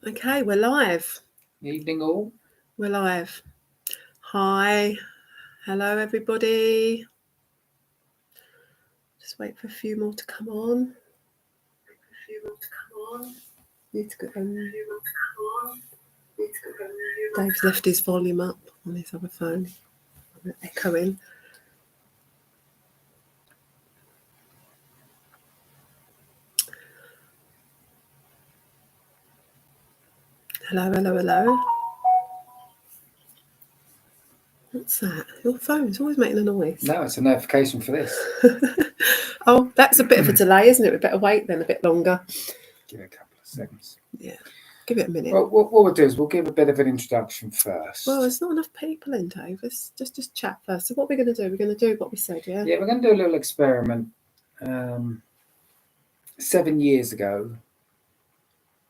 Okay, we're live. Evening all. We're live. Hi. Hello, everybody. Just wait for a few more to come on. Need to go. Dave's left his volume up on his other phone. I'm echoing. Hello. What's that? Your phone's always making a noise. No, it's a notification for this. Oh, that's a bit of a delay, isn't it? We better wait then a bit longer. Give it a couple of seconds. Yeah, give it a minute. Well, what we'll do is we'll give a bit of an introduction first. Well, there's not enough people in, Dave. Let's just chat first. So what we're going to do? We're going to do what we said, yeah? Yeah, we're going to do a little experiment. 7 years ago,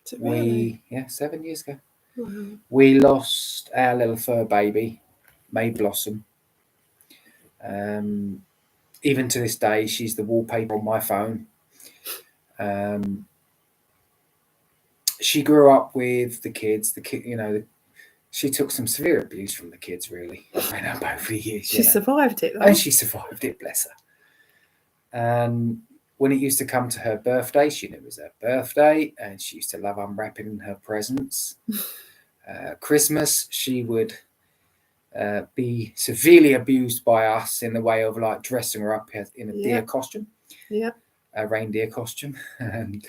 Is it really? 7 years ago, Wow. we lost our little fur baby, Blosssom. Even to this day, she's the wallpaper on my phone. She grew up with the kids. She took some severe abuse from the kids, really. Ran up over the years. She survived it, though. And she survived it, bless her. And when it used to come to her birthday, she knew it was her birthday, and she used to love unwrapping her presents. Christmas, she would be severely abused by us in the way of like dressing her up in a deer costume. Yeah. A reindeer costume. And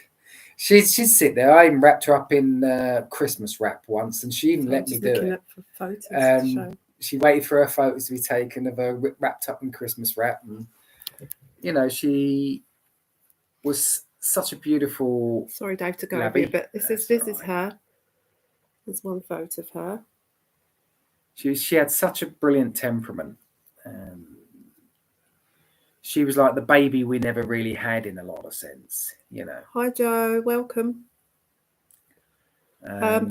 she'd sit there. I even wrapped her up in Christmas wrap once, and she even let me do it. For photos she waited for her photos to be taken of her wrapped up in Christmas wrap. And, she was such a beautiful... Sorry, Dave, to go over a bit. This is her. There's one photo of her. She had such a brilliant temperament. She was like the baby we never really had in a lot of sense, Hi, Joe. Welcome.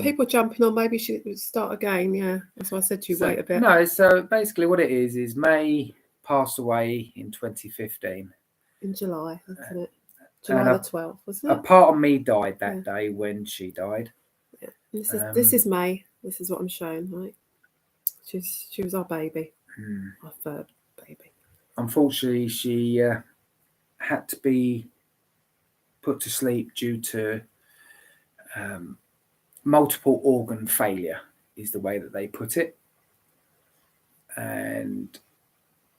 People jumping on. Maybe she would start again. Yeah, that's why I said to you wait a bit. No, so basically what it is May passed away in 2015. In July, wasn't it? July the 12th, wasn't it? A part of me died that day when she died. Yeah. This is May. This is what I'm showing, right? She was our baby, our third baby. Unfortunately, she had to be put to sleep due to multiple organ failure, is the way that they put it. And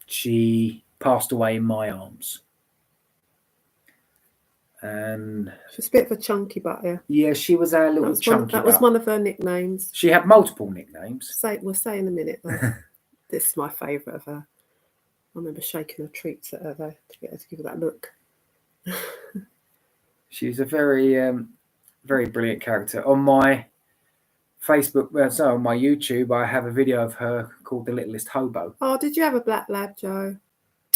she passed away in my arms. And she's a bit of a chunky butt, yeah. Yeah, she was our little chunky butt. That was one of her nicknames. She had multiple nicknames. We'll say in a minute, though. This is my favourite of her. I remember shaking her treats at her, though, to get her to give her that look. She's a very, very brilliant character. On my Facebook, on my YouTube, I have a video of her called The Littlest Hobo. Oh, did you have a black lab, Joe?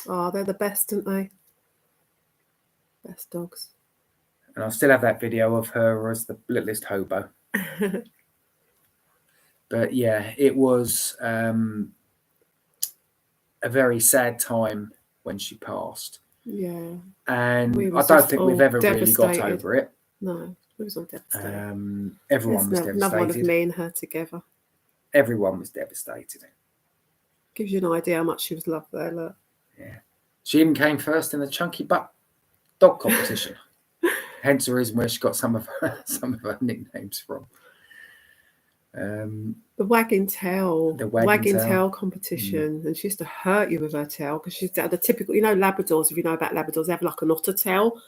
Oh, they're the best, aren't they? Best dogs. And I still have that video of her as the littlest hobo. But yeah, it was a very sad time when she passed. Yeah. And I don't think we've ever really got over it. No, we was all devastated. Everyone was devastated. Another one of me and her together. Everyone was devastated. Gives you an idea how much she was loved there, look. Yeah. She even came first in the chunky butt dog competition. Hence the reason where she got some of her nicknames from. The wagging tail. The wagging tail competition. And she used to hurt you with her tail because she's the typical, Labradors, if you know about Labradors, they have like an otter tail.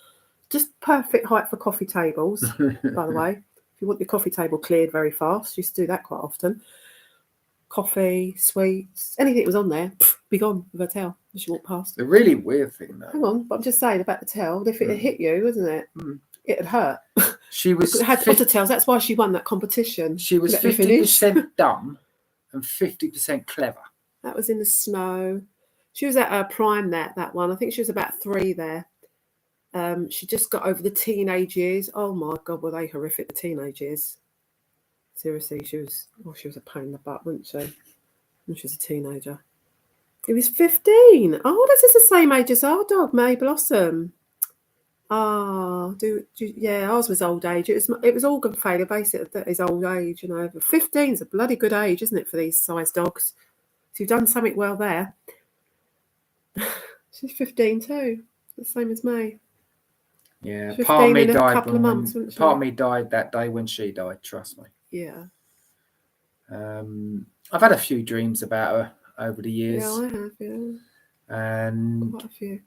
Just perfect height for coffee tables, by the way. If you want your coffee table cleared very fast, she used to do that quite often. Coffee, sweets, anything that was on there, be gone with her tail as she walked past. The really weird thing, though. Hang on, but I'm just saying about the tail. If it had hit you, wasn't it? It'd hurt. She was. It had otter tails. That's why she won that competition. She was 50% dumb and 50% clever. That was in the snow. She was at her prime that one. I think she was about 3 there. She just got over the teenage years. Oh my God, were they horrific, the teenage years. Seriously, she was a pain in the butt, wasn't she? When she was a teenager. He was 15. Oh, this is the same age as our dog, May Blosssom. Yeah, ours was old age. It was organ failure, basically. That is old age, you know. But 15 is a bloody good age, isn't it, for these size dogs? So you've done something well there. She's 15 too, the same as me. Yeah, part of me died couple of months, part of me died that day when she died. Trust me. Yeah. I've had a few dreams about her over the years. Yeah, I have. Yeah. And quite a few.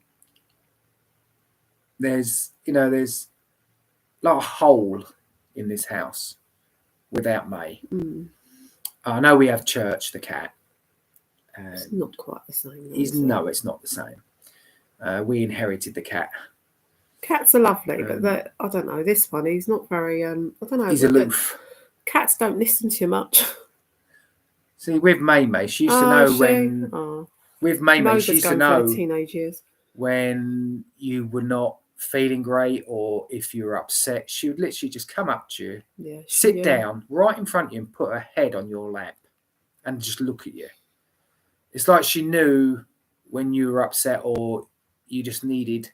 There's like a hole in this house without me. I know we have Church, the cat. It's not quite the same. No, it's not the same. We inherited the cat. Cats are lovely, but I don't know. This one, he's not very. I don't know. He's aloof. Cats don't listen to you much. See, with May, she used to know when. Oh. With May, she used to know teenage years when you were not feeling great or if you were upset. She would literally just come up to you, sit down right in front of you, and put her head on your lap, and just look at you. It's like she knew when you were upset or you just needed,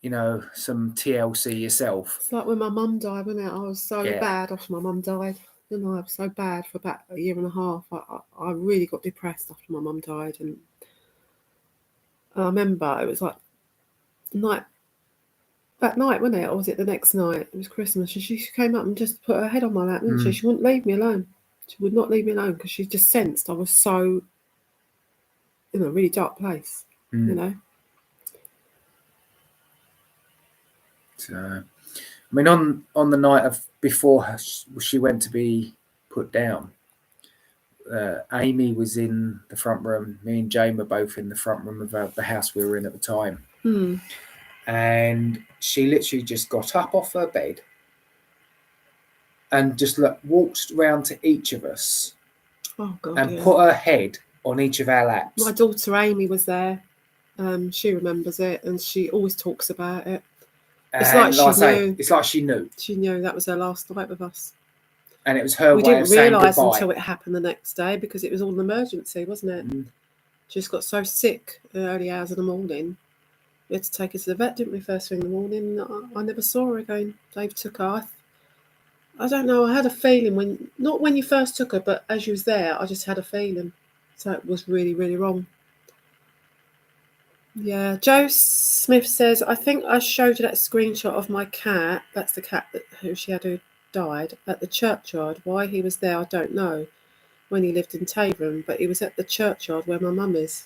some TLC yourself. It's like when my mum died, wasn't it? I was so bad after my mum died. I was so bad for about a year and a half. I really got depressed after my mum died, and I remember it was like that night, wasn't it? Or was it the next night? It was Christmas, and she came up and just put her head on my lap, didn't she? She wouldn't leave me alone. She would not leave me alone because she just sensed I was so in a really dark place, So, I mean, on the night of before she went to be put down, Amy was in the front room. Me and Jane were both in the front room of the house we were in at the time. And she literally just got up off her bed and just walked round to each of us and put her head on each of our laps. My daughter Amy was there. She remembers it, and she always talks about it. It's like she knew. It's like she knew. She knew that was her last night with us. And it was her way of saying goodbye. We didn't realise until it happened the next day because it was all an emergency, wasn't it? She just got so sick in the early hours of the morning. We had to take her to the vet, didn't we, first thing in the morning? I never saw her again. Dave took her. I don't know. I had a feeling not when you first took her, but as you was there, I just had a feeling. So it was really, really wrong. Yeah. Joe Smith says, I think I showed you that screenshot of my cat. That's the cat who died at the churchyard. Why he was there, I don't know. When he lived in Taven, but he was at the churchyard where my mum is.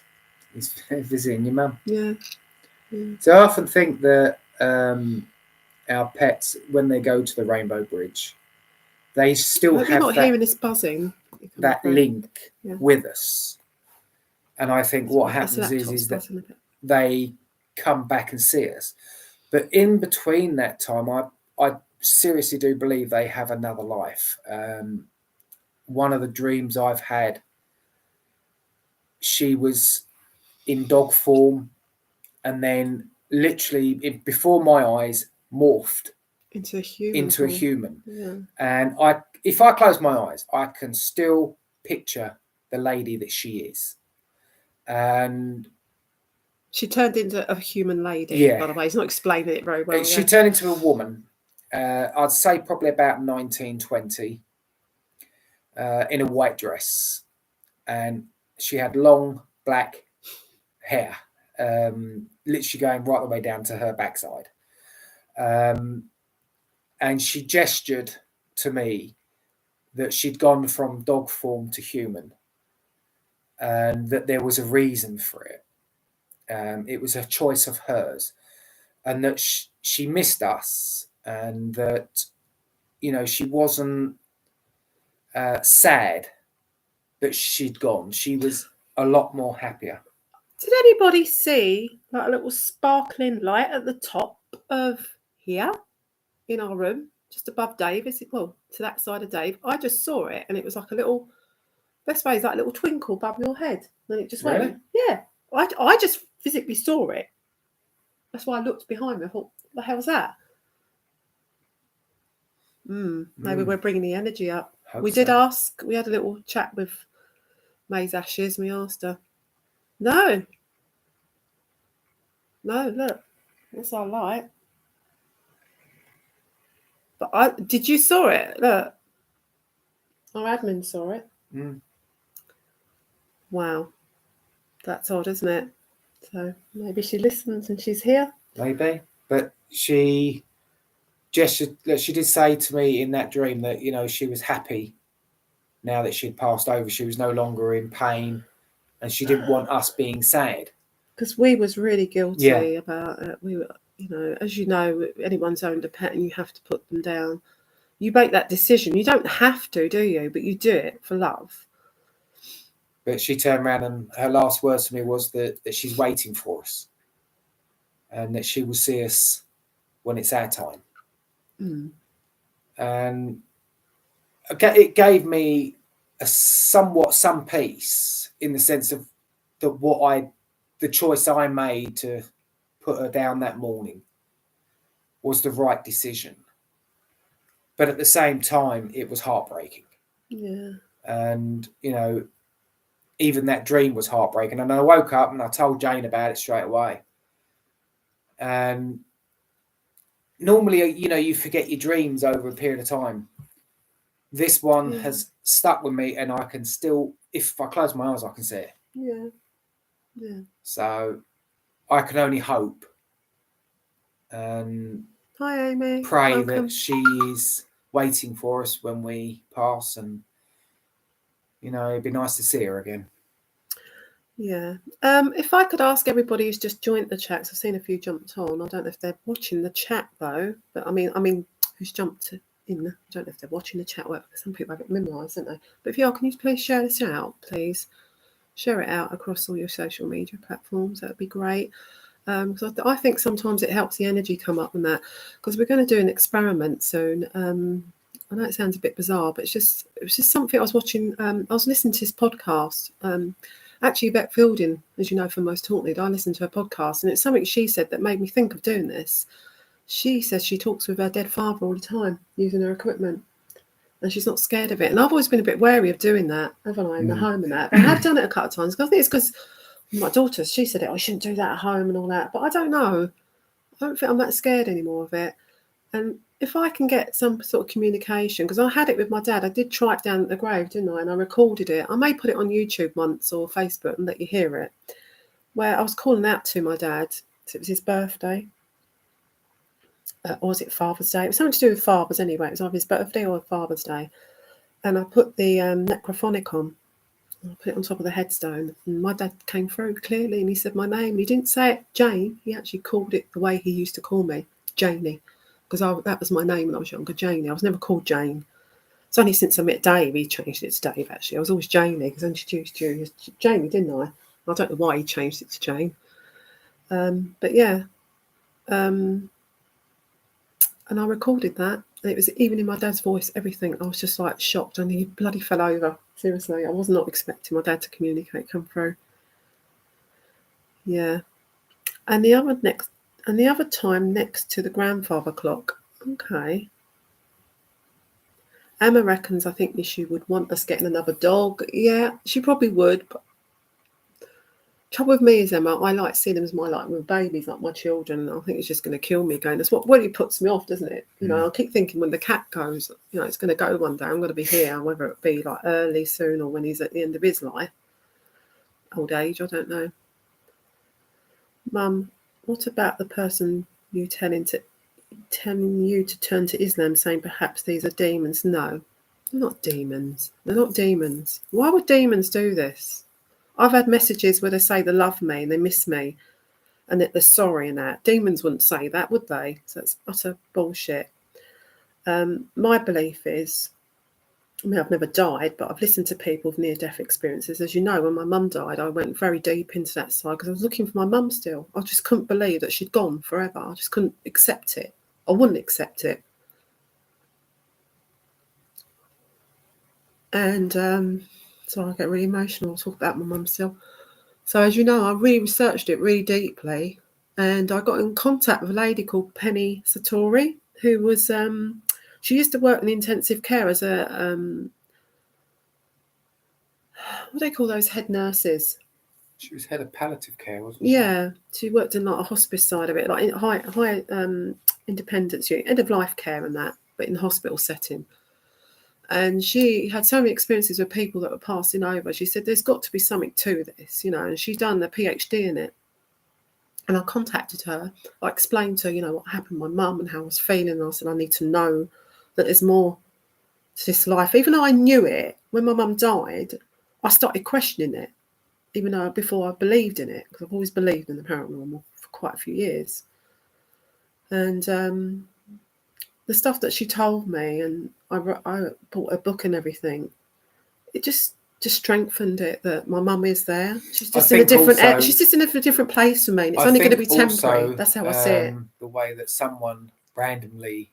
He's visiting your mum. Yeah. So I often think that our pets, when they go to the Rainbow Bridge, they still have not hearing this buzzing. That link with us. And I think what happens is that they come back and see us. But in between that time, I seriously do believe they have another life. One of the dreams I've had, she was in dog form and then literally before my eyes morphed into a human. Yeah. And if I close my eyes, I can still picture the lady that she is. And she turned into a human lady, by the way. He's not explaining it very well. She turned into a woman. I'd say probably about 1920. In a white dress, and she had long black hair, literally going right the way down to her backside. And she gestured to me that she'd gone from dog form to human, and that there was a reason for it. It was a choice of hers, and that she missed us, and that, she wasn't sad that she'd gone. She was a lot more happier. Did anybody see like a little sparkling light at the top of here in our room, just above Dave? To that side of Dave? I just saw it, and it was like a little. Best way is like a little twinkle above your head. Then it just went. Yeah, I just physically saw it. That's why I looked behind me. I thought, what the hell's that? Maybe we're bringing the energy up. We did ask. We had a little chat with May's Ashes. And we asked her. No, look. That's our light. But did you saw it? Look, our admin saw it. Wow, that's odd, isn't it? So maybe she listens and she's here. Maybe, but she gestured. She did say to me in that dream that she was happy now that she'd passed over. She was no longer in pain, and she didn't want us being sad. Because we was really guilty about it. We were, as you know, anyone's owned a pet and you have to put them down. You make that decision. You don't have to, do you? But you do it for love. But she turned around and her last words to me was that she's waiting for us and that she will see us when it's our time. And it gave me some peace in the sense of the choice I made to put her down that morning was the right decision. But at the same time, it was heartbreaking. Yeah. And, even that dream was heartbreaking. And I woke up and I told Jane about it straight away. And normally, you forget your dreams over a period of time. This one has stuck with me, and I can still, if I close my eyes, I can see it. Yeah. Yeah. So I can only hope and hi, Amy. Pray Welcome. that she is waiting for us when we pass, and it'd be nice to see her again. Yeah. If I could ask everybody who's just joined the chat, 'cause I've seen a few jumped on. I don't know if they're watching the chat though. But I mean, who's jumped in? I don't know if they're watching the chat. Because some people have it memorised, don't they? But if you are, can you please share this out, please? Share it out across all your social media platforms. That would be great. Because I think sometimes it helps the energy come up and that. Because we're going to do an experiment soon. I know it sounds a bit bizarre, but it was just something I was watching. I was listening to his podcast. Actually, Beck Fielding, as you know from Most Haunted, I listened to her podcast, and it's something she said that made me think of doing this. She says she talks with her dead father all the time using her equipment, and she's not scared of it. And I've always been a bit wary of doing that, haven't I, in the home and that. But I have done it a couple of times. I think it's because my daughter, she said it, I shouldn't do that at home and all that. But I don't know. I don't think I'm that scared anymore of it. And if I can get some sort of communication, because I had it with my dad, I did try it down at the grave, didn't I? And I recorded it. I may put it on YouTube once or Facebook and let you hear it, where I was calling out to my dad. So it was his birthday. Or was it Father's Day? It was something to do with fathers anyway. It was either his birthday or Father's Day. And I put the necrophonic on. I put it on top of the headstone. And my dad came through clearly and he said my name. And he didn't say it Jane. He actually called it the way he used to call me, Janie. Because that was my name when I was younger, Janie. I was never called Jane. It's only since I met Dave he changed it to Dave, actually. I was always Janie because I introduced you as Jamie, didn't I? I don't know why he changed it to Jane. But yeah. And I recorded that. And it was even in my dad's voice, everything. I was just like shocked and he bloody fell over. Seriously, I was not expecting my dad to come through. Yeah. And the other time next to the grandfather clock. Okay. Emma reckons I think she would want us getting another dog. Yeah, she probably would. But trouble with me is, Emma, I like seeing them as my babies, like my children. I think it's just going to kill me again. That's what really puts me off, doesn't it? I keep thinking when the cat goes, it's going to go one day. I'm going to be here, whether it be like early soon or when he's at the end of his life. Old age, I don't know. Mum, what about the person you telling you to turn to Islam, saying perhaps these are demons? No, they're not demons. They're not demons. Why would demons do this? I've had messages where they say they love me and they miss me and that they're sorry and that. Demons wouldn't say that, would they? So that's utter bullshit. My belief is, I've never died, but I've listened to people with near-death experiences. As you know, when my mum died, I went very deep into that side because I was looking for my mum still. I just couldn't believe that she'd gone forever. I just couldn't accept it. I wouldn't accept it. And so I get really emotional. I'll talk about my mum still. So as you know, I really researched it really deeply. And I got in contact with a lady called Penny Satori, who was, she used to work in intensive care as a, what do they call those head nurses? She was head of palliative care, wasn't she? Yeah, she worked in like a hospice side of it, like in high independence, end of life care and that, but in the hospital setting. And she had so many experiences with people that were passing over. She said, there's got to be something to this, and she's done a PhD in it. And I contacted her. I explained to her, what happened to my mum and how I was feeling. And I said, I need to know that there's more to this life. Even though I knew it, when my mum died, I started questioning it, even though before I believed in it, because I've always believed in the paranormal for quite a few years. And the stuff that she told me, and I bought a book and everything, it just strengthened it that my mum is there. She's just in a different. She's just in a different place for me. And it's only going to be temporary. That's how I see it. The way that someone randomly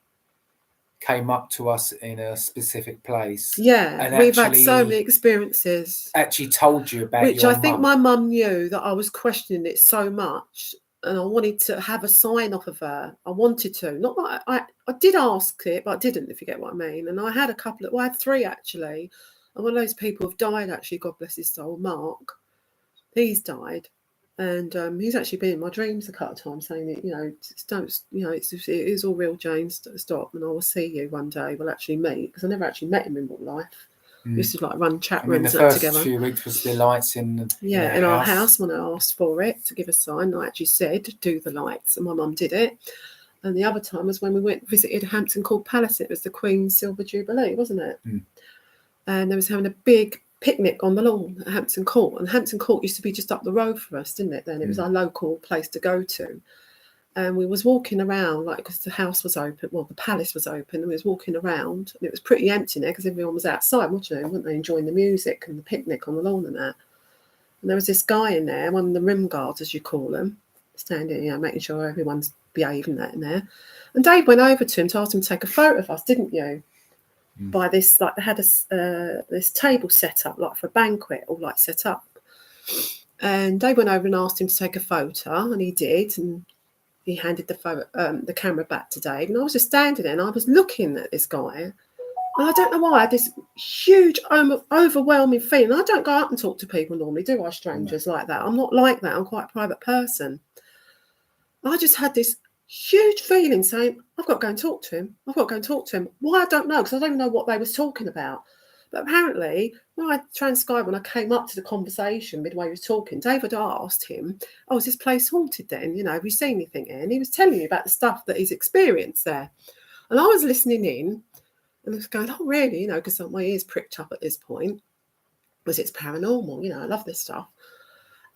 came up to us in a specific place. Yeah, and we've had so many experiences. Actually told you about which I think my mum knew that I was questioning it so much, and I wanted to have a sign off of her. I wanted to, not that I did ask it, but I didn't, if you get what I mean. And I had I had 3 actually. And one of those people have died, actually, God bless his soul, Mark. He's died. And he's actually been in my dreams a couple of times saying that, it is all real, Jane, stop. And I will see you one day. We'll actually meet. Because I never actually met him in real life. We used to run chat rooms together. The first few weeks was the lights in our house. When I asked for it to give a sign, I actually said, do the lights. And my mum did it. And the other time was when we visited Hampton Court Palace. It was the Queen's Silver Jubilee, wasn't it? And they was having a big picnic on the lawn at Hampton Court. And Hampton Court used to be just up the road for us, didn't it? Then it was our local place to go to. And we was walking around, because the house was open, the palace was open, and we was walking around, and it was pretty empty there because everyone was outside, weren't they, enjoying the music and the picnic on the lawn and that. And there was this guy in there, one of the rim guards, as you call them, standing, making sure everyone's behaving that in there. And Dave went over to him to ask him to take a photo of us, didn't you? By this, they had this table set up, for a banquet, all set up. And Dave went over and asked him to take a photo, and he did. And he handed the camera back to Dave. And I was just standing there, and I was looking at this guy. And I don't know why I had this huge, overwhelming feeling. I don't go up and talk to people normally, do I, strangers like that? I'm not like that. I'm quite a private person. I just had this huge feeling saying, I've got to go and talk to him. I've got to go and talk to him. Why, I don't know, because I don't even know what they was talking about. But apparently, when I transcribed, when I came up to the conversation midway he was talking, David asked him, is this place haunted then? Have you seen anything here? And he was telling me about the stuff that he's experienced there. And I was listening in, and I was going, oh, really? Because my ears pricked up at this point, because it's paranormal. I love this stuff.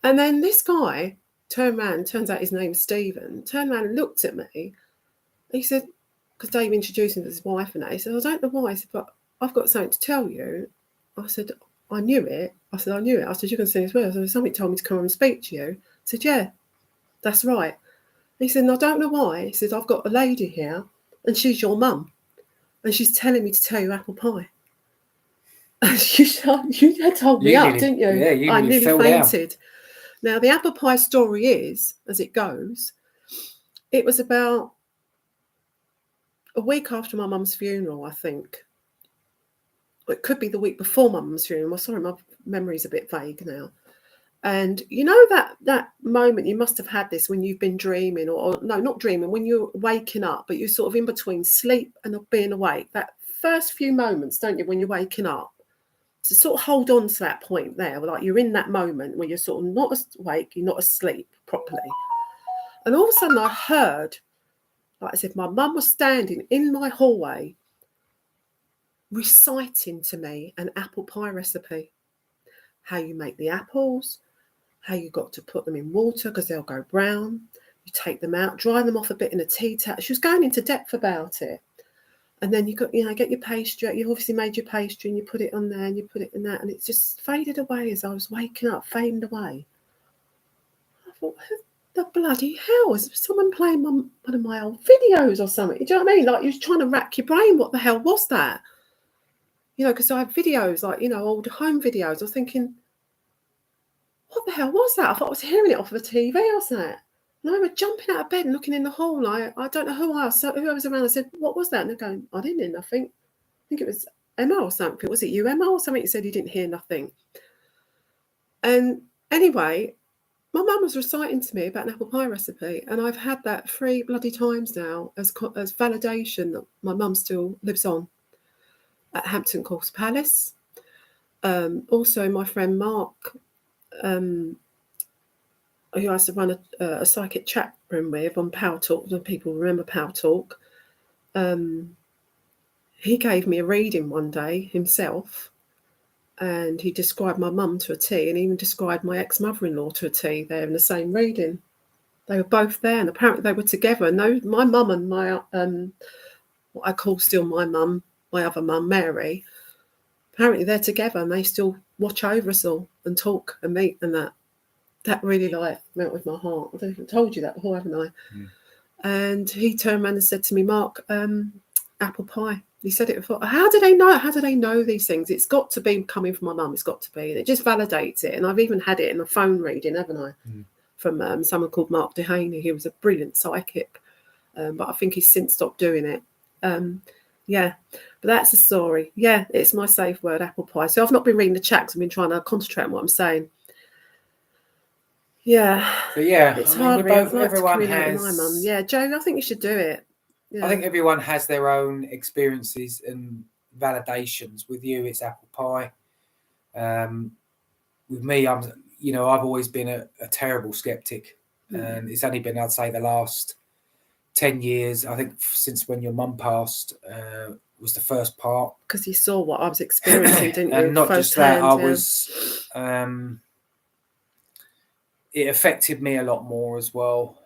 And then this guy turned around, turns out his name's Stephen, turned around and looked at me. He said, because Dave introduced him to his wife and that, he said, I don't know why. He said, but I've got something to tell you. I said, I knew it. I said, you're going to see as well. I said, somebody told me to come and speak to you. I said, yeah, that's right. He said, I don't know why. He said, I've got a lady here, and she's your mum, and she's telling me to tell you apple pie. You had told me up, didn't you? Yeah, I nearly fainted. Down. Now, the apple pie story is, as it goes, it was about a week after my mum's funeral, I think. It could be the week before my mum's funeral. Sorry, my memory's a bit vague now. And that moment, you must have had this when you've been dreaming, or no, not dreaming, when you're waking up, but you're sort of in between sleep and being awake. That first few moments, don't you, when you're waking up? So sort of hold on to that point there, like you're in that moment where you're sort of not awake, you're not asleep properly. And all of a sudden I heard, like as if my mum was standing in my hallway reciting to me an apple pie recipe. How you make the apples, how you got to put them in water because they'll go brown. You take them out, dry them off a bit in a tea towel. She was going into depth about it. And then you got, get your pastry. You obviously made your pastry and you put it on there and you put it in that, and it just faded away as I was waking up, faded away. I thought, who the bloody hell? Is someone playing one of my old videos or something? Do you know what I mean? Like, you're trying to rack your brain. What the hell was that? Because I had videos, like, old home videos. I was thinking, what the hell was that? I thought I was hearing it off of a TV or something. And I remember jumping out of bed and looking in the hall. I don't know who I was. So who was around, I said, what was that? And they're going, I didn't hear nothing. I think it was Emma or something. Was it you, Emma, or something? You said you didn't hear nothing. And anyway, My mum was reciting to me about an apple pie recipe, and I've had that 3 bloody times now as validation that my mum still lives on at Hampton Court Palace. Also, my friend Mark, who I used to run a psychic chat room with on Power Talk, when people remember Power Talk, he gave me a reading one day himself, and he described my mum to a T, and even described my ex-mother-in-law to a T. They're in the same reading. They were both there, and apparently they were together. And my mum and my what I call still my mum, my other mum, Mary, apparently they're together, and they still watch over us all and talk and meet, and that really like went with my heart. I don't think I told you that before, haven't I? And he turned around and said to me, Mark, apple pie. He said it before. How do they know? How do they know these things? It's got to be coming from my mum. It's got to be. And it just validates it. And I've even had it in a phone reading, haven't I? From someone called Mark Dehaney. He was a brilliant psychic. But I think he's since stopped doing it. Yeah. But that's the story. Yeah, it's my safe word, apple pie. So I've not been reading the chat because I've been trying to concentrate on what I'm saying. Yeah. But yeah, It's I mean, hard. everyone has. My mum. Yeah, Joe, I think you should do it. Yeah. I think everyone has their own experiences and validations. With you, it's apple pie. With me, I've always been a terrible skeptic, and it's only been, I'd say, the last 10 years. I think since when your mum passed was the first part. Because you saw what I was experiencing, didn't you? And not just that, I was. It affected me a lot more as well.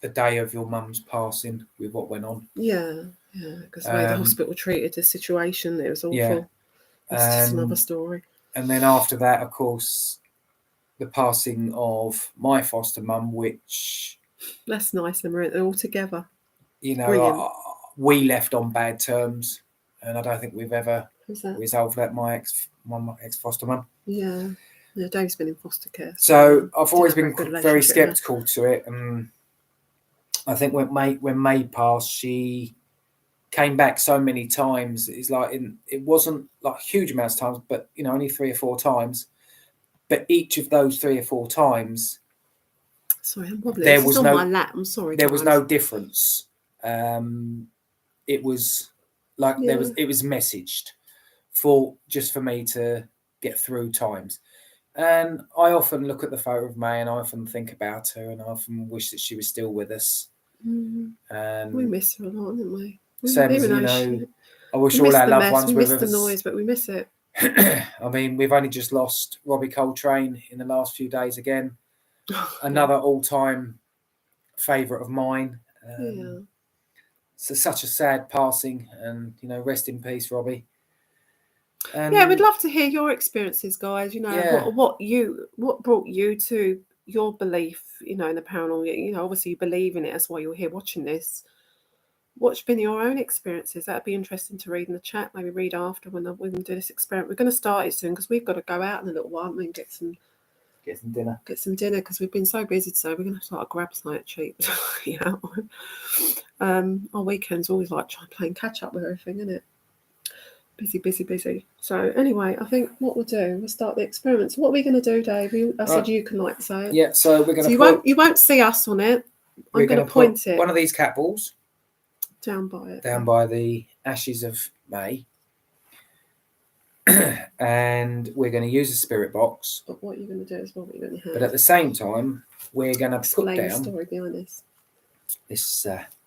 The day of your mum's passing, with what went on. Yeah, because the way the hospital treated the situation, it was awful. Yeah. It's just another story. And then after that, of course, the passing of my foster mum, which... That's nice, they're all together. We left on bad terms, and I don't think we've ever resolved that, my ex-foster mum. Yeah, Dave's been in foster care. So I've always been very sceptical to it, and I think when May passed, she came back so many times. It's like it wasn't like huge amounts of times, but only 3 or 4 times. But each of those 3 or 4 times, sorry, I'm wobbly. There was on no. My lap. I'm sorry. There was no difference. It was like it was messaged for me to get through times. And I often look at the photo of May, and I often think about her, and I often wish that she was still with us. We miss her a lot, didn't we? Same as, I wish all our loved ones were with us. We miss the noise, but we miss it. I mean, we've only just lost Robbie Coltrane in the last few days again. Another all-time favourite of mine. So such a sad passing, and rest in peace, Robbie. We'd love to hear your experiences, guys. What brought you to your belief, in the paranormal. Obviously you believe in it. That's why you're here watching this. What's been your own experiences? That'd be interesting to read in the chat. Maybe read after when we can do this experiment. We're going to start it soon because we've got to go out in a little while and get some dinner. Get some dinner because we've been so busy today. We're going to start a grab site cheap. Our weekends always like playing catch up with everything, isn't it? Busy. So anyway, I think what we'll do, we'll start the experiment. So what are we going to do, Dave? I said you can say it. Yeah. So we're going to. You won't see us on it. I'm going to point it. One of these cat balls. Down by it. Down by the ashes of May. And we're going to use a spirit box. But what you're going to do is what you're going to have. But at the same time, we're going to put down the story behind this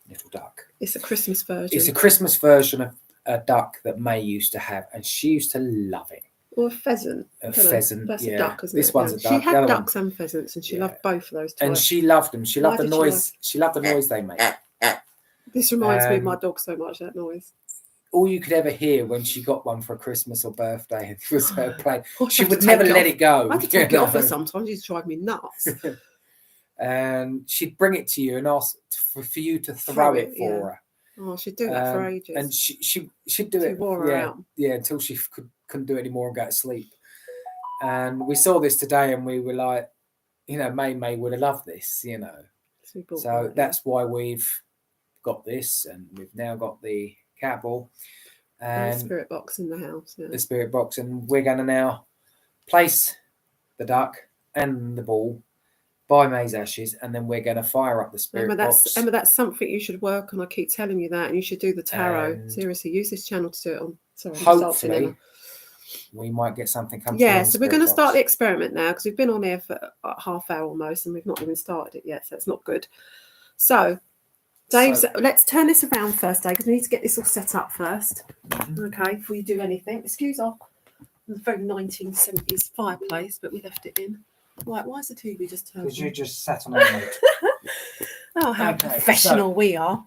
little duck. It's a Christmas version. It's a Christmas version of a duck that May used to have, and she used to love it. Or a pheasant. That's a duck, isn't it? This one's a duck. She had ducks and pheasants, and she loved both of those types. And she loved them. She loved the noise. She loved the noise they make. This reminds me of my dog so much, that noise. All you could ever hear when she got one for a Christmas or birthday was her playing. She would never let it go. I had to take it off her sometimes. She used to drive me nuts. And she'd bring it to you and ask for you to throw it for her. Oh, she'd do that for ages. And she'd do it. Wore her out. Yeah, until she couldn't do it anymore and go to sleep. And we saw this today, and we were like, May would have loved this, So that's why we've got this, and we've now got the cat ball and the spirit box in the house. Yeah. The spirit box, and we're going to now place the duck and the ball by May's ashes, and then we're going to fire up the spirit box. Emma, that's something you should work on. I keep telling you that, and you should do the tarot. And seriously, use this channel to do it on. Sorry, hopefully, we might get something come through. Yeah, so we're going to start the experiment now, because we've been on here for a half hour almost, and we've not even started it yet, so it's not good. So, Dave, let's turn this around first, Dave, because we need to get this all set up first. Okay, before you do anything. Excuse our very 1970s fireplace, but we left it in. Right, why is the TV just turned on? Because you just sat on a remote. Oh, how professional we are.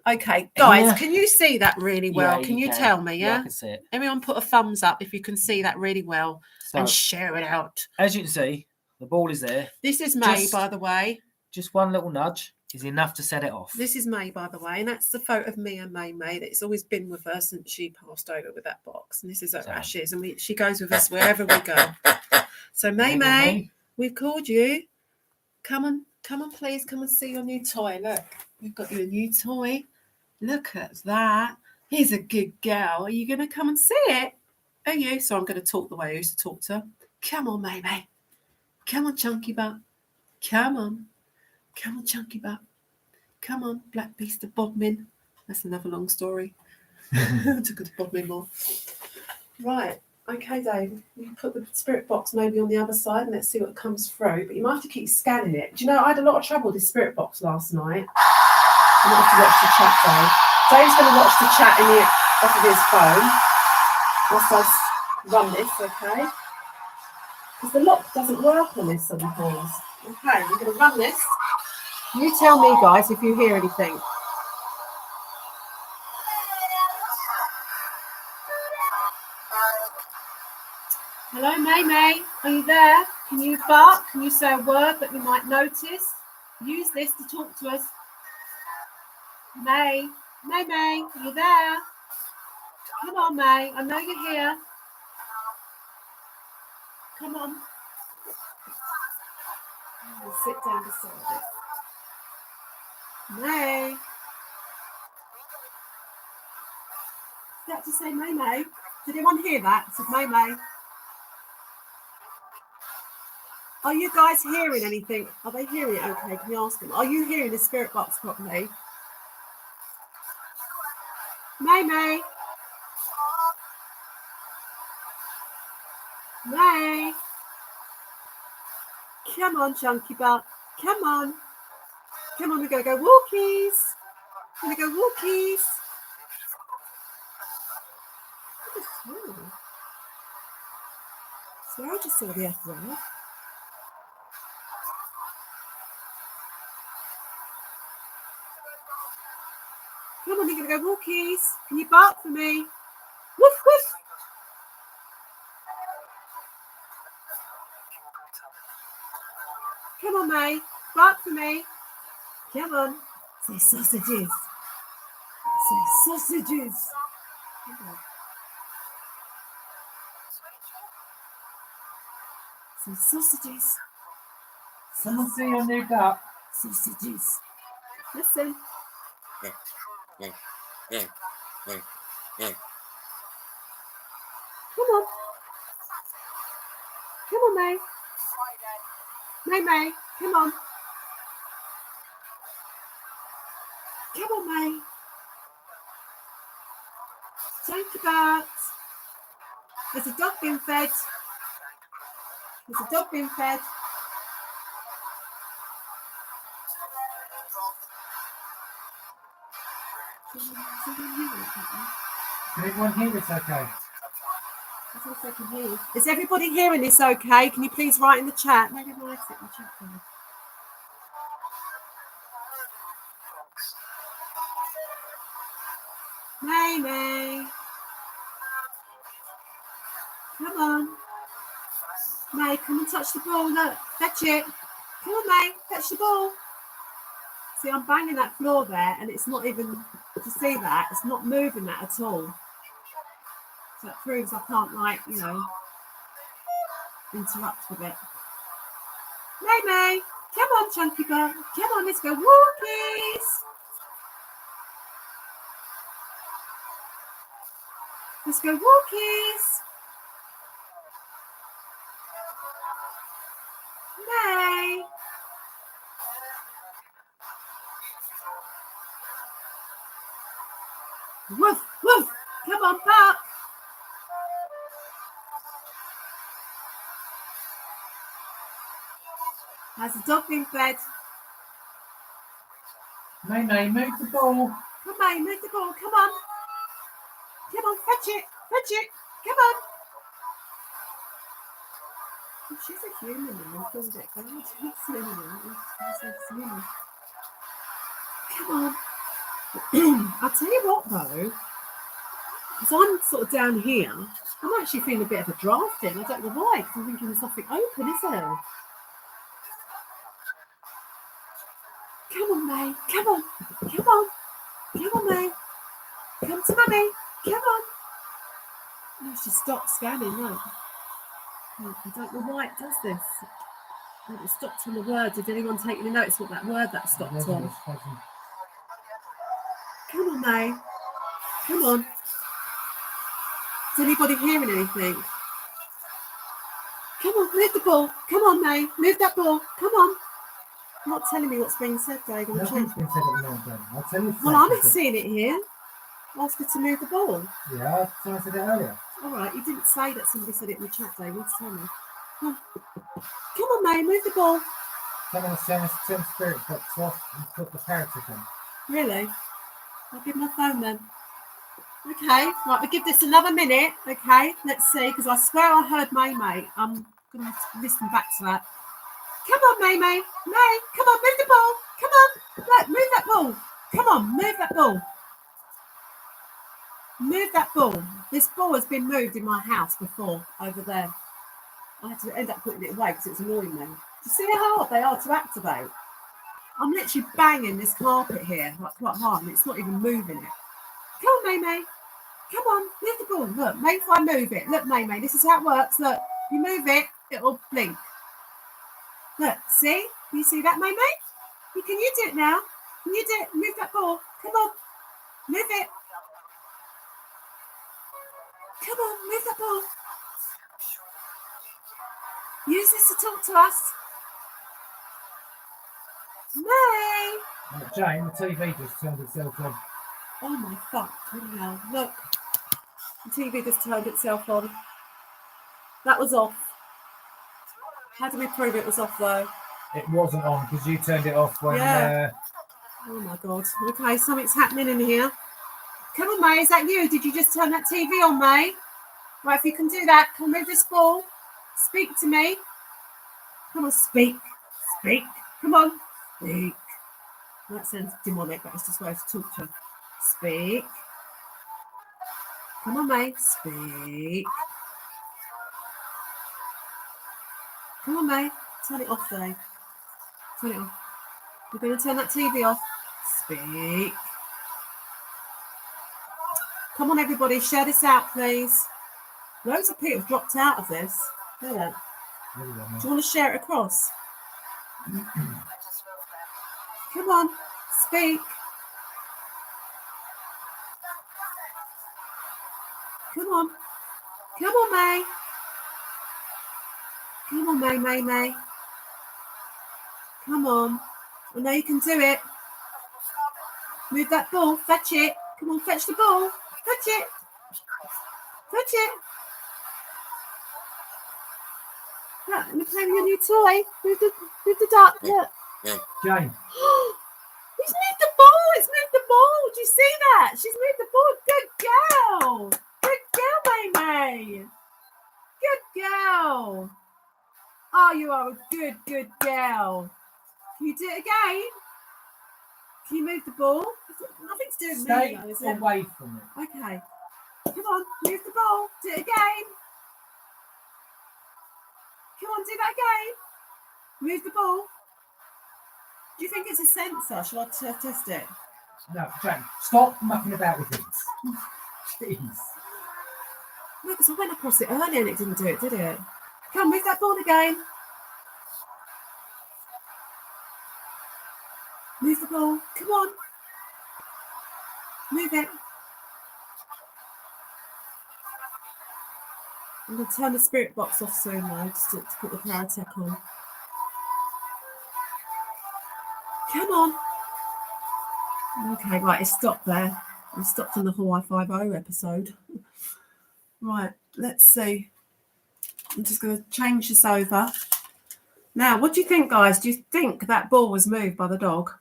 Okay, guys, can you see that really well? Can you tell me, I can see it. Everyone put a thumbs up if you can see that really well, and share it out. As you can see, the ball is there. This is May, by the way. Just one little nudge is enough to set it off. This is May, by the way, and that's the photo of me and May that's always been with her since she passed over with that box. And this is her ashes, and she goes with us wherever we go. So May, we've called you. Come on, please, come and see your new toy. Look, we've got you a new toy. Look at that. Here's a good girl. Are you going to come and see it? Are you? So I'm going to talk the way I used to talk to her. Come on, May. Come on, chunky butt. Come on, chunky butt. Come on, black beast of Bodmin. That's another long story. I took her to Bodmin more. Right. Okay, Dave. You put the spirit box maybe on the other side, and let's see what comes through. But you might have to keep scanning it. Do you know, I had a lot of trouble with this spirit box last night. I'm going to have to watch the chat, Dave. Dave's going to watch the chat off of his phone whilst I run this, okay? Because the lock doesn't work on this sometimes. Okay, we're going to run this. You tell me, guys, if you hear anything. Hello, May. Are you there? Can you bark? Can you say a word that we might notice? Use this to talk to us. May, are you there? Come on, May. I know you're here. Come on. I'll sit down beside it. May. Did that just say May? Did anyone hear that? It said May. Are you guys hearing anything? Are they hearing it okay? Can you ask them? Are you hearing the spirit box properly? May. Come on, chunky butt. Come on, we're going to go walkies. So I just saw the F word. Come on, you're going to go walkies. Can you bark for me? Woof, woof. Come on, May. Bark for me. Come on. Say sausages. Come on. Say sausages. Someone see your new duck. Sausages. Listen. Come on, May. May, come on. Come on, May. Think about. There's a dog being fed. Can everyone hear this okay? Is everybody hearing this okay? Can you please write in the chat? Maybe write it in the chat. May. Come on. May, come and touch the ball. Look, fetch it. Come on, May, fetch the ball. See, I'm banging that floor there, and it's not even, to see that, it's not moving that at all. So it proves I can't, interrupt with it. May, come on, chunky butt. Come on, let's go walkies. Let's go walkies. Woof, woof. Come on, bark. Has the dog been fed? May, move the ball. Come on, move the ball. Come on. Come on, fetch it. Fetch it. Come on. Oh, she's a human now. Feels a bit bad. She's a human. Come on. I'll tell you what though, because I'm sort of down here, I'm actually feeling a bit of a drafting. I don't know why, because I'm thinking there's nothing open, is there? Come on, May. Come on. Come on. Come on, May. Come to Mummy. Come on. Oh, she stopped scanning, look. Oh, I don't know why it does this. Oh, it stopped on the word. Did anyone take any notice what that word that stopped on? Come on, May. Come on. Is anybody hearing anything? Come on, move the ball. Come on, May. Move that ball. Come on. You're not telling me what's being said, Dave. Nothing's been said at the moment, then. I'll tell you. Well, I'm seeing it here. Ask her to move the ball. Yeah, I said it earlier. All right, you didn't say that somebody said it in the chat, Dave. You tell me. Oh. Come on, May. Move the ball. Someone send spirit box off and put the paratic on. Really? I'll give my phone then. Okay, right, we'll give this another minute. Okay, let's see, because I swear I heard May. I'm going to have to listen back to that. Come on, May. May, come on, move the ball. Come on. Look, move that ball. Come on, move that ball. Move that ball. This ball has been moved in my house before, over there. I had to end up putting it away because it's annoying me. Do you see how hard they are to activate? I'm literally banging this carpet here, like quite hard, and it's not even moving it. Come on, May. Come on, move the ball. Look, May, if I move it. Look, May, this is how it works. Look, you move it, it'll blink. Look, see? Can you see that, May? Can you do it now? Can you do it? Move that ball. Come on. Move it. Come on, move that ball. Use this to talk to us. May. Jane, the TV just turned itself on. Oh my fuck, bloody hell. Look. The TV just turned itself on. That was off. How do we prove it was off though? It wasn't on because you turned it off when... Yeah. Oh my God. Okay, something's happening in here. Come on, May, is that you? Did you just turn that TV on, May? Right, if you can do that, can we move this ball? Speak to me. Come on, speak. Speak. Come on. Speak. That sounds demonic, but it's just way to talk to her. Speak. Come on, May. Speak. Come on, May. Turn it off, Dave. Turn it off. We're going to turn that TV off. Speak. Come on, everybody. Share this out, please. Loads of people have dropped out of this. Look at that. Do you want to share it across? Come on. Speak. Come on. Come on, May. Come on, May. Come on. I know you can do it. Move that ball. Fetch it. Come on, fetch the ball. Fetch it. Fetch it. Look, let me play with your new toy. Move the duck. Look. Jane. He's moved the ball. It's moved the ball. Do you see that? She's moved the ball. Good girl. Good girl, May. Good girl. Oh, you are a good girl. Can you do it again? Can you move the ball? Nothing to do with Stay me, though, is it? away from it. Okay. Come on, move the ball. Do it again. Come on, do that again. Move the ball. Do you think it's a sensor? Shall I test it? No, Jane, stop mucking about with things. Please. No, because I went across it earlier and it didn't do it, did it? Come on, move that ball again. Move the ball. Come on. Move it. I'm going to turn the spirit box off soon, though, just to put the Paratech on. Come on. Okay, right, it stopped there. I stopped on the Hawaii 5.0 episode. Right, let's see. I'm just going to change this over. Now, what do you think, guys? Do you think that ball was moved by the dog?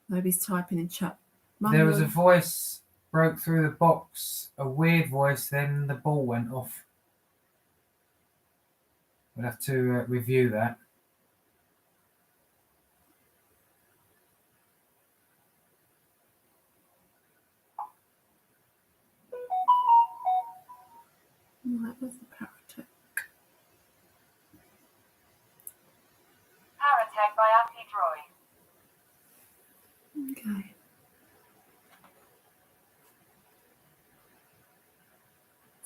Nobody's typing in chat. There was a voice broke through the box, a weird voice, then the ball went off. We'll have to review that. Right, where's the Paratech? Paratech by Appy Droid. Okay.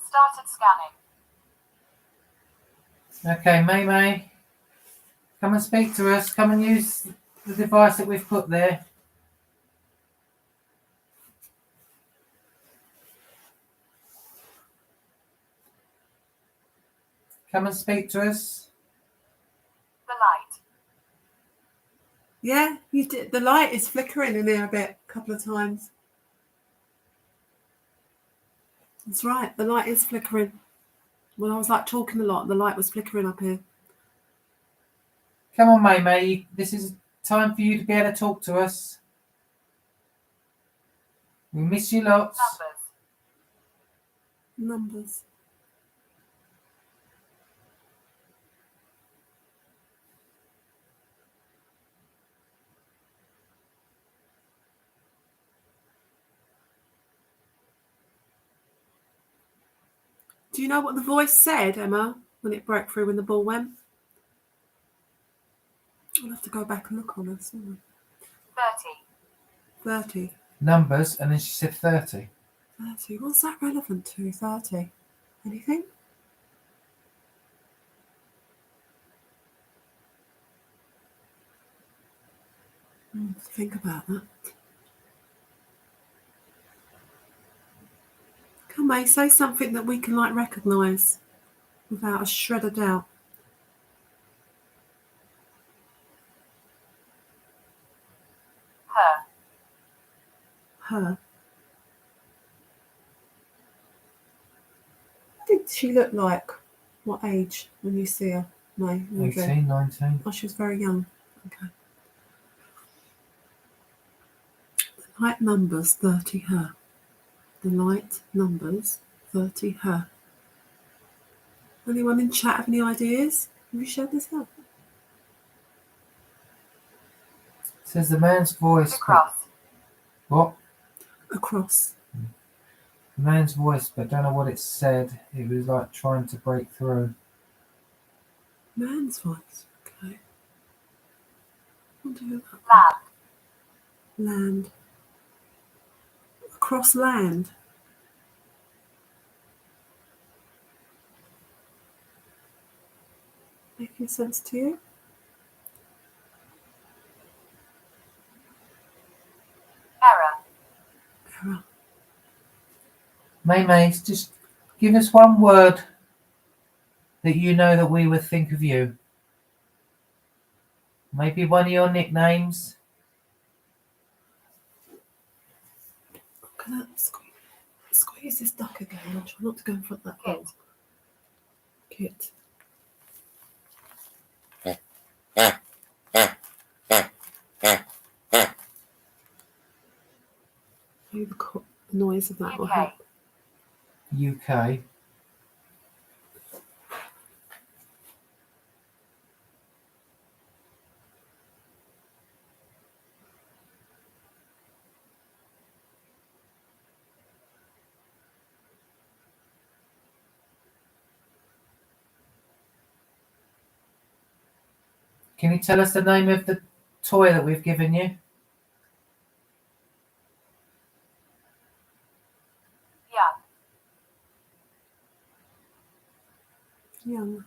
Started scanning. Okay, May, come and speak to us. Come and use the device that we've put there. Come and speak to us. The light. Yeah, you did. The light is flickering in here a bit, a couple of times. That's right, the light is flickering. When I was like talking a lot, the light was flickering up here. Come on, May. This is time for you to be able to talk to us. We miss you lots. Numbers. Do you know what the voice said, Emma, when it broke through when the ball went? I'll have to go back and look on this. 30. 30. Numbers, and then she said 30. 30. What's that relevant to? 30. Anything? Think about that. Come on, say something that we can like recognise without a shred of doubt. Her. What did she look like? What age when you see her? No, 18, 19. Oh, she was very young. Okay. The light numbers 30 her. The light numbers 30 her. Anyone in chat have any ideas? Have you shared this out? It says the man's voice. Across. What? Across. The man's voice, but don't know what it said. It was like trying to break through. Man's voice. Okay. What do Land. Land. Across land. Making sense to you? Error. Error. May, just give us one word that you know that we would think of you. Maybe one of your nicknames. Can I squeeze this duck again? I'll try not to go in front of that hole. Kit. Maybe the noise of that will help. UK. Can you tell us the name of the toy that we've given you? Young.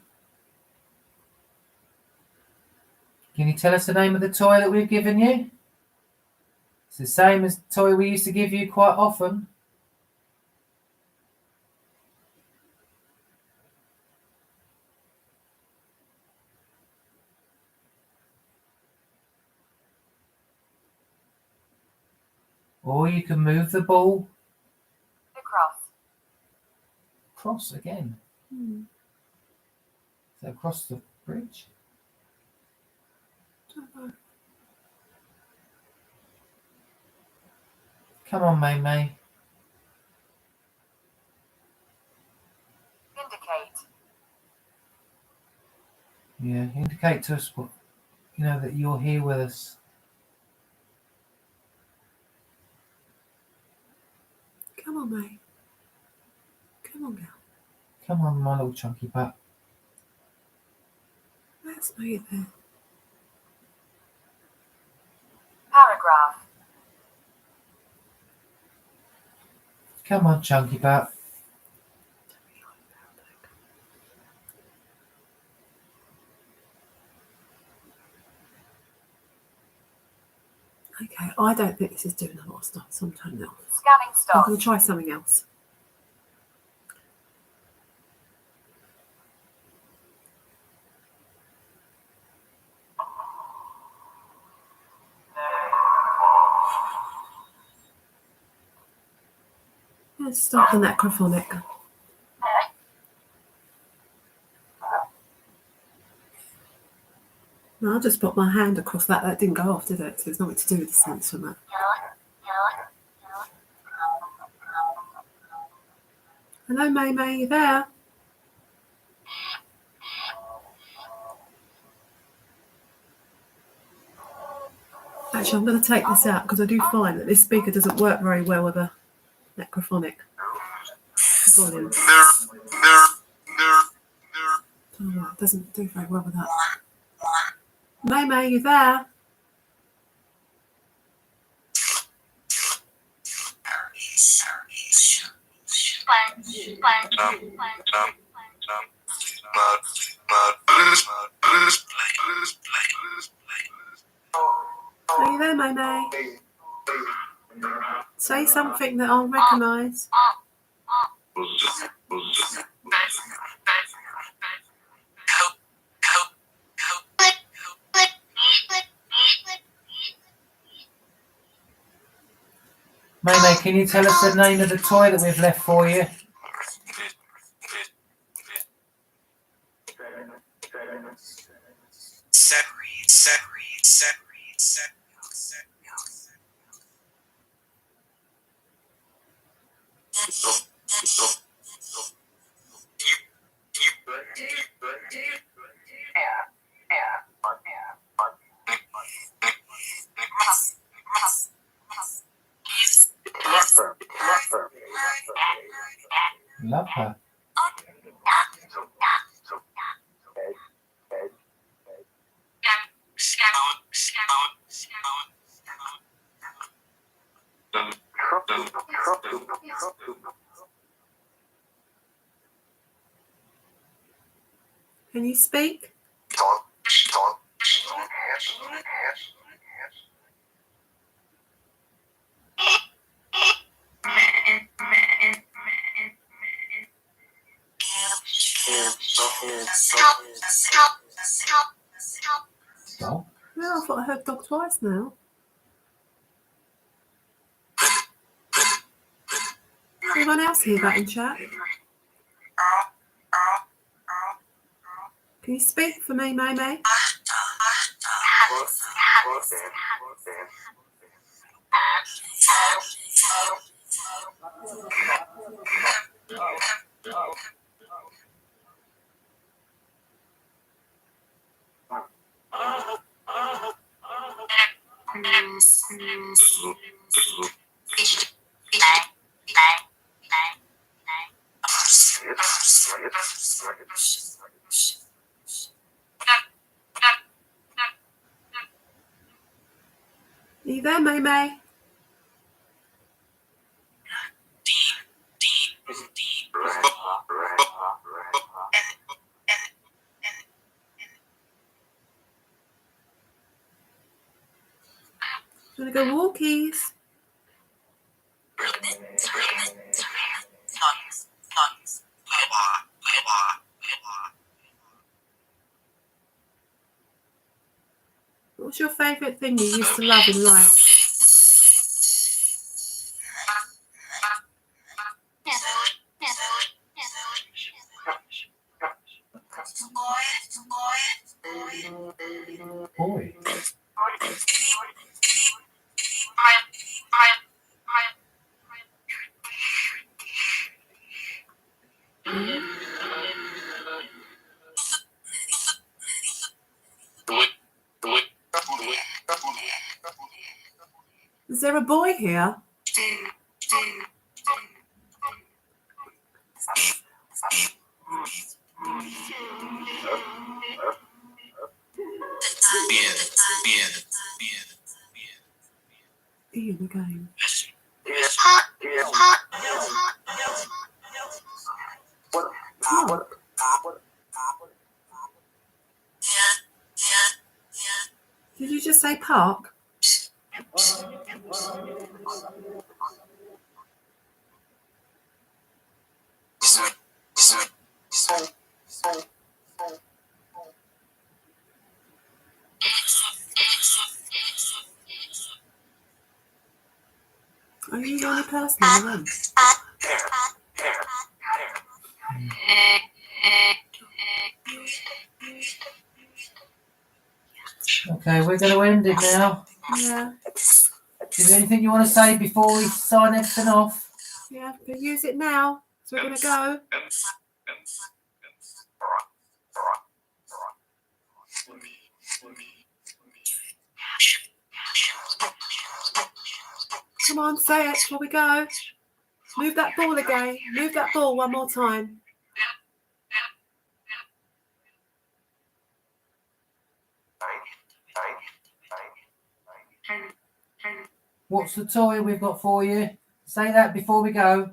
Can you tell us the name of the toy that we've given you? It's the same as the toy we used to give you quite often. Or you can move the ball across again. So across the bridge. Come on, May May. Indicate. Yeah, indicate to us what, that you're here with us. Come on, mate. Come on, girl. Come on, my little chunky butt. That's me there. Paragraph. Come on, chunky butt. Okay, I don't think this is doing a lot of stuff. Sometimes else. Scanning I'm stop. going to try something else. Let's start the necrophonic. No, I just put my hand across that. That didn't go off, did it? So it's nothing to do with the sense from that. Hello, May May, you there? Actually, I'm going to take this out because I do find that this speaker doesn't work very well with a necrophonic volume. Oh, it doesn't do very well with that. May May, you there? Are you there, May May? Say something that I'll recognise. May May, can you tell us the name of the toy that we've left for you? Love her. Can you speak? Stop. Well, I thought I heard dog twice now. Anyone else hear that in chat? Can you speak for me, May May? Are you there, May May? Do you want to go walkies? What's your favourite thing you used to love in life? Is there a boy here? Ian again. Park. Did you just say park? Are you the only person in the room? Okay, we're going to end it now. Yeah. Is there anything you want to say before we sign everything off? Yeah, but use it now. So we're going to go. Come on, say it before we go. Move that ball again. Move that ball one more time. What's the toy we've got for you? Say that before we go.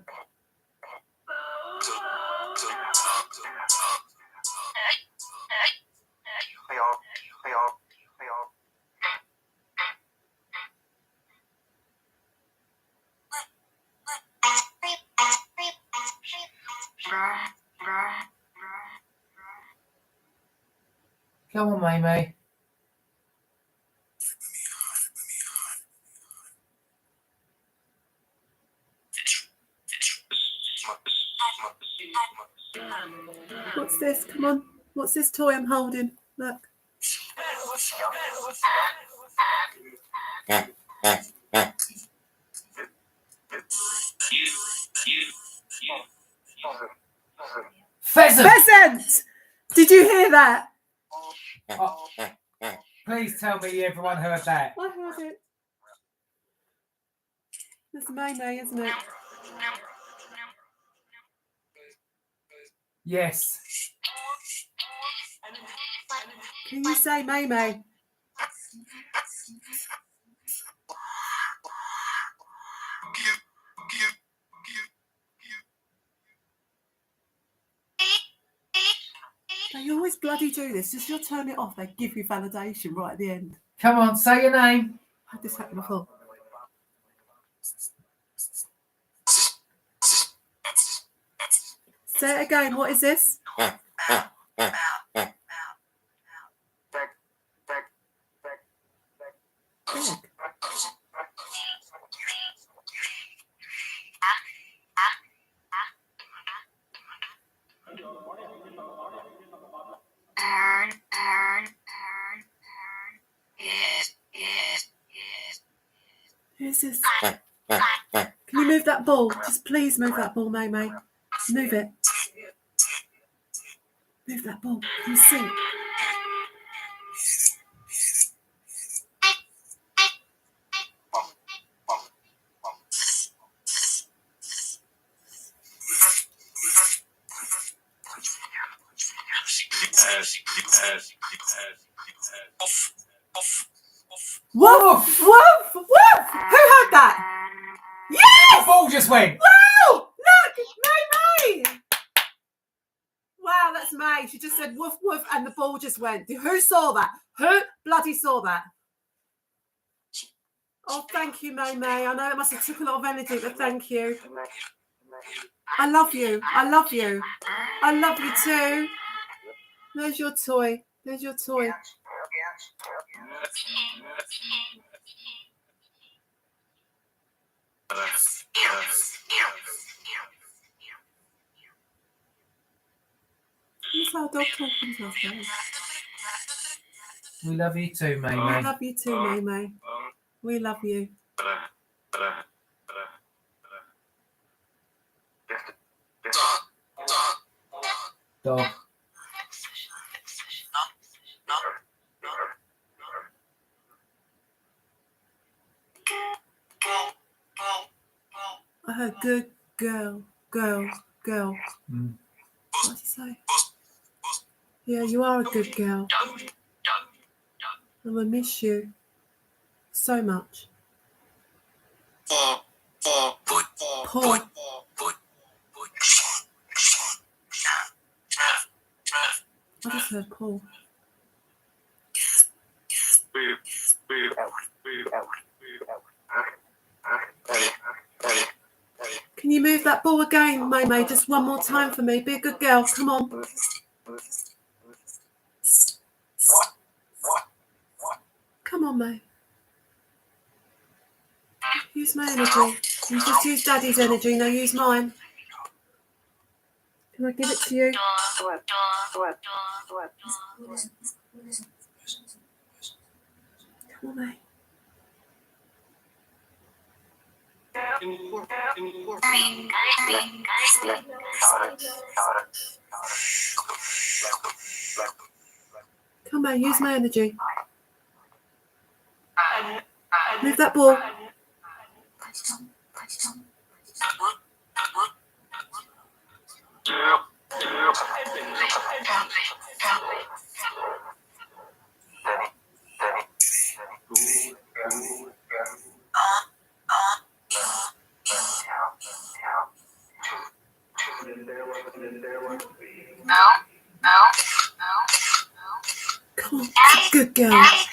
Come on, May. What's this? Come on. What's this toy I'm holding? Look. Pheasant! Pheasant! Did you hear that? Oh, please tell me everyone heard that. I heard it. That's May, isn't it? Yes. Can you say May? They always bloody do this. Just you'll turn it off, they give you validation right at the end. Come on, say your name. I had this happen before. Say it again. What is this? Egg. Who's this? Can you move that ball? Just please move that ball, May. Move it. Move that ball. Can you see? Woof! Woof! Woof! Who heard that? Yes! The ball just went. Wow! Look! May! Wow, that's May. She just said woof woof and the ball just went. Who saw that? Who bloody saw that? Oh, thank you, May. I know it must have took a lot of energy, but thank you. I love you. I love you. I love you too. There's your toy. There's your toy. Who's our dog talking to us, guys? We love you too, May. I love you too, May. We love you. Dog. I heard good girl, girl, girl. Mm. What did he say? Yeah, you are a good girl. I'm going to miss you so much. Paw. I just heard Paul. Can you move that ball again, May? Just one more time for me. Be a good girl. Come on. Come on, May. Use my energy. You just use Daddy's energy. Now use mine. Can I give it to you? Come on, May. Come on, use my energy. Move that ball. Come on, good girl. I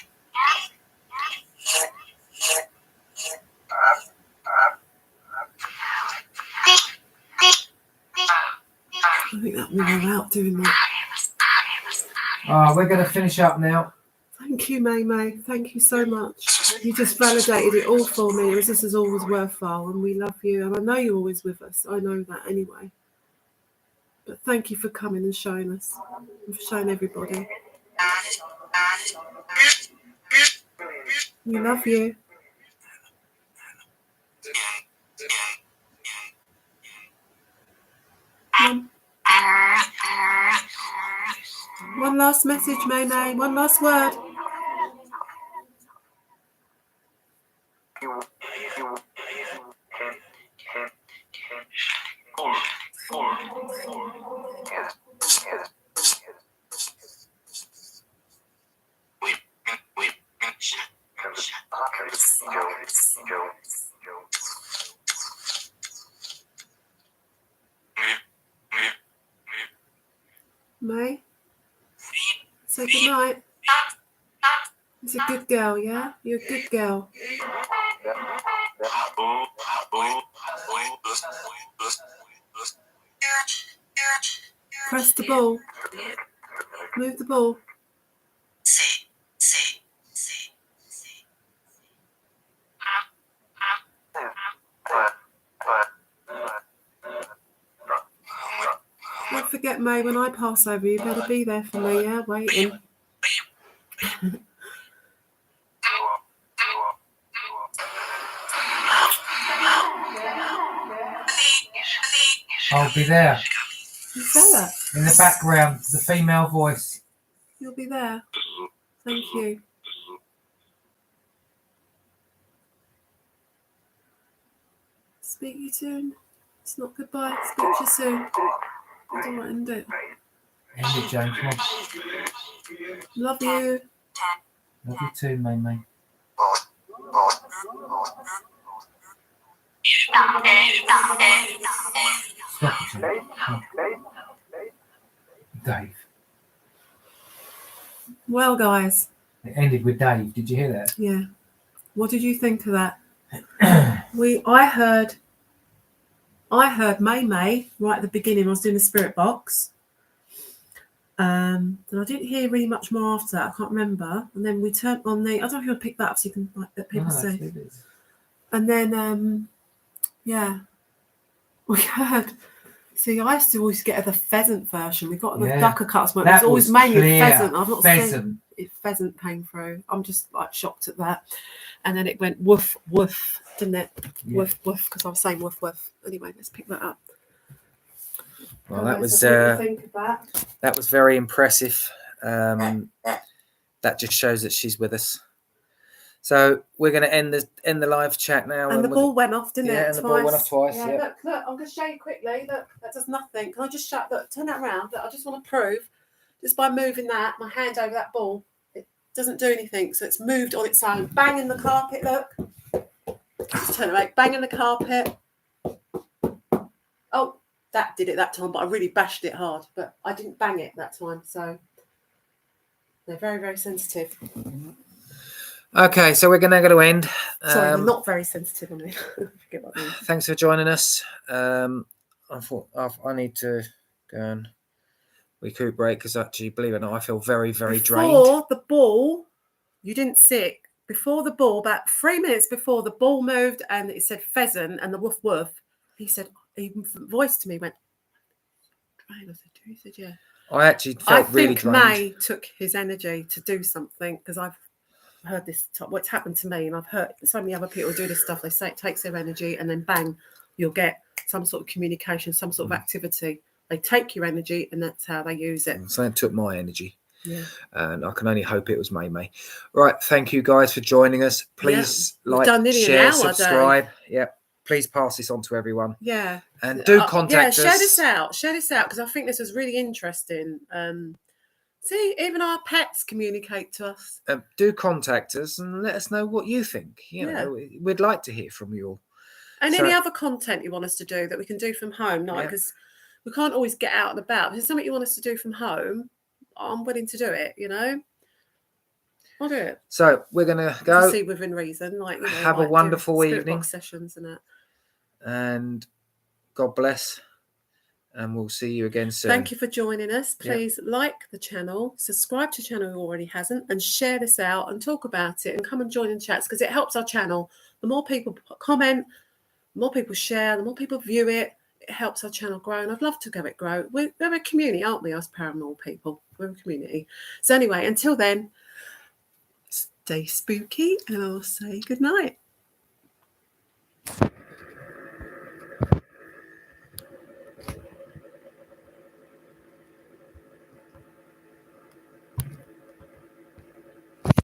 think that will go out doing that. We're going to finish up now. Thank you, May. Thank you so much. You just validated it all for me. This is always worthwhile, and we love you. And I know you're always with us. I know that anyway. But thank you for coming and showing us, and for showing everybody. We love you. One last message, May. One last word. May, say good night. It's a good girl, yeah? You're a good girl. Press the ball. Move the ball. Don't forget, May, when I pass over, you better be there for me, yeah? Waiting. I'll be there. You say that? In the background, the female voice. You'll be there. Thank you. Speak you soon. It's not goodbye. Speak to you soon. I don't want to end it. End it, James. Come on. Love you. Love you too, May. Stop it, James. Dave. Well, guys. It ended with Dave. Did you hear that? Yeah. What did you think of that? I heard May right at the beginning. I was doing a spirit box. And I didn't hear really much more after that. I can't remember. And then we turned on the. I don't know if you'll pick that up so you can let people see. And then, we heard. See, I used to always get the pheasant version. We got the ducker cuts, but it was always mainly pheasant. I've not seen if pheasant came through. I'm just like shocked at that. And then it went woof woof, didn't it? Yeah. Woof woof, because I was saying woof woof. Anyway, let's pick that up. Well, that was very impressive. That just shows that she's with us. So we're going to end the live chat now. And the ball went off, didn't it? Yeah, and the ball went off twice. Yeah, Yeah. look, I'm going to show you quickly. Look, that does nothing. Can I just turn that around? Look, I just want to prove, just by moving my hand over that ball, it doesn't do anything. So it's moved on its own. Bang in the carpet, look. Just turn it right. Bang in the carpet. Oh, that did it that time, but I really bashed it hard. But I didn't bang it that time. So they're very, very sensitive. Okay, so we're now going to end. Sorry, they're not very sensitive on me. Forget what I mean. Thanks for joining us. I thought I need to go and recuperate because actually, believe it or not, I feel very, very drained. Before the ball, you didn't sit. Before the ball, about 3 minutes before the ball moved and it said pheasant and the woof woof, he voiced to me, went, drained. I said, he said, yeah. I actually felt really drained. I think May took his energy to do something because I've heard this, what's happened to me, and I've heard so many other people do this stuff. They say it takes their energy and then bang, you'll get some sort of communication, some sort of activity. They take your energy and that's how they use it. So it took my energy. Yeah. And I can only hope it was May. Right. Thank you guys for joining us. Please like, share, subscribe. Yeah. Please pass this on to everyone. Yeah. And do contact us. Share this out because I think this is really interesting. See, even our pets communicate to us. Do contact us and let us know what you think. You know, we'd like to hear from you all. And any other content you want us to do that we can do from home, because we can't always get out and about. If there's something you want us to do from home, I'm willing to do it, you know. I'll do it. So we're going to go. See, within reason. Have a wonderful evening. Sessions and that. And God bless. And we'll see you again soon. Thank you for joining us. Please like the channel, subscribe to the channel who already hasn't, and share this out and talk about it and come and join in chats because it helps our channel. The more people comment, the more people share, the more people view it, it helps our channel grow. And I'd love to go it grow. We're a community, aren't we, us paranormal people? We're a community. So anyway, until then, stay spooky and I'll say good night.